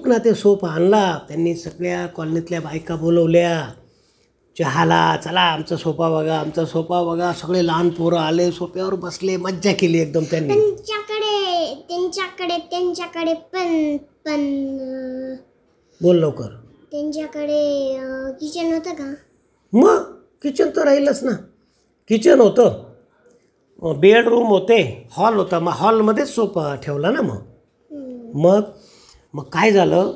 ना ते सोफा आणला. त्यांनी सगळ्या कॉलनीतल्या बायका बोलवल्या चहाला. चला आमचा सोफा बघा, आमचा सोफा बघा. सगळे लहान पोरं आले, सोफ्यावर बसले, मज्जा केली एकदम त्यांनी. त्यांच्याकडे पण बोल लवकर. त्यांच्याकडे किचन होतं का? मग किचन तर राहीलच ना. किचन होतं, बेडरूम होते, हॉल होता. मग हॉलमध्येच सोफा ठेवला ना. मग काय झालं,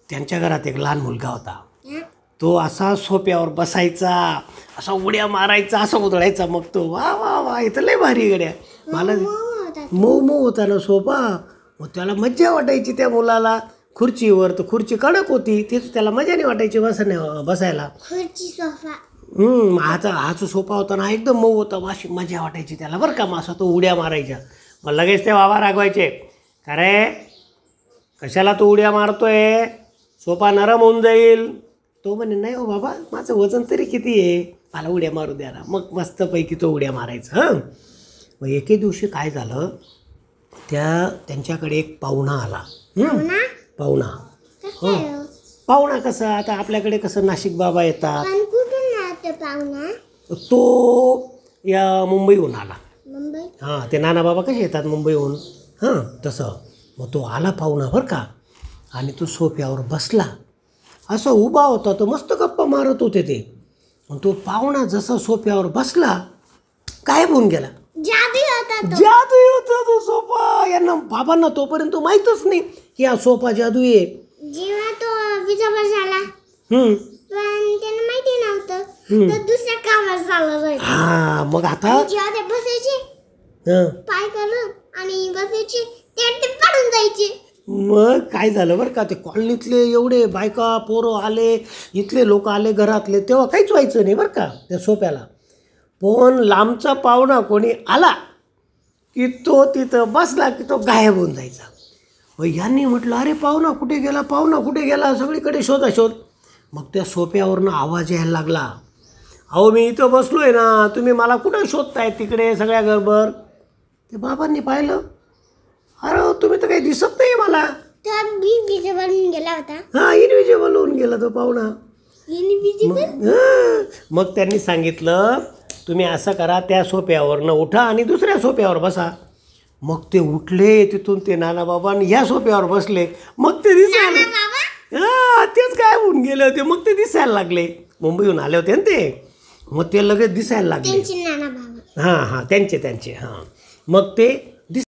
त्यांच्या घरात एक लहान मुलगा होता. तो असा सोफ्यावर बसायचा, असा उड्या मारायचा, असा उधळायचा. मग तो वा वा वा, इथं लय भारी गड्या. मला मऊ मऊ होता ना सोफा. मग त्याला मज्जा वाटायची त्या मुलाला. खुर्चीवर तर खुर्ची कडक होती, तेच त्याला मजा नाही वाटायची बसायला. खुर्ची सोफा. हाचा सोफा होता ना, एकदम मऊ होता. अशी मजा वाटायची त्याला बरं का. मग असा तो उड्या मारायच्या. मग लगेच ते बाबा रागवायचे, का रे कशाला तू उड्या मारतोय, सोफा नरम होऊन जाईल. तो म्हणे नाही हो बाबा, माझं वजन तरी किती आहे, मला उड्या मारू द्या ना. मग मस्तपैकी तो उड्या मारायचा. मग एके दिवशी काय झालं, त्यांच्याकडे एक पाहुणा आला. पाहुणा कसा, आता आपल्याकडे कसं नाशिक बाबा येतात, तो या मुंबईहून आला. हां, ते नाना बाबा कसे येतात मुंबईहून, तसं. मग तो आला पाहुणा बरं का. आणि तो सोफ्यावर बसला, असं उभा होता. तो मस्त गप्पा मारत होते ते. मग तो पाहुणा जसा सोफ्यावर बसला, गायब होऊन गेला. जादू होता तो सोफा. यांना बाबांना तोपर्यंत माहीतच नाही की हा सोफा जादू आहे. जेव्हा तो विजावर झाला पण त्यांना माहिती नव्हतं, तर दुसऱ्या कामात झालं. हा, मग आता जेव्हा ते बसायचे पाय करून आणि बसायचे, ते पडून जायचे. मग काय झालं बरं का, ते कॉलनीतले एवढे बायका पोरं आले, इथले लोक आले घरातले, तेव्हा काहीच व्हायचं नाही बरं का त्या सोफ्याला. पण लांबचा पाहुणा कोणी आला की तो तिथं बसला की तो गायब होऊन जायचा. मग यांनी म्हटलं, अरे पाहुणा कुठे गेला, पाहुणा कुठे गेला, सगळीकडे शोध. मग त्या सोफ्यावरनं आवाज यायला लागला, अहो मी इथं बसलो आहे ना, तुम्ही मला कुठं शोधताय तिकडे सगळ्या घरभर. ते बाबांनी पाहिलं, अरे तुम्ही तर काही दिसत नाही मला. इनविजिबल गेला होता. हां, इनविजिबल होऊन गेला तो पाहुणा. मग त्यांनी सांगितलं, तुम्ही असं करा, त्या सोफ्यावरनं उठा आणि दुसऱ्या सोफ्यावर बसा. मग ते उठले तिथून, ते नाना बाबा ह्या सोफ्यावर बसले. मग ते दिसायला, तेच काय होऊन गेले होते. मग ते दिसायला लागले, मुंबईहून आले होते ना ते. मग ते लगेच दिसायला लागले. त्यांचे. हां, त्यांचे. हां, मग ते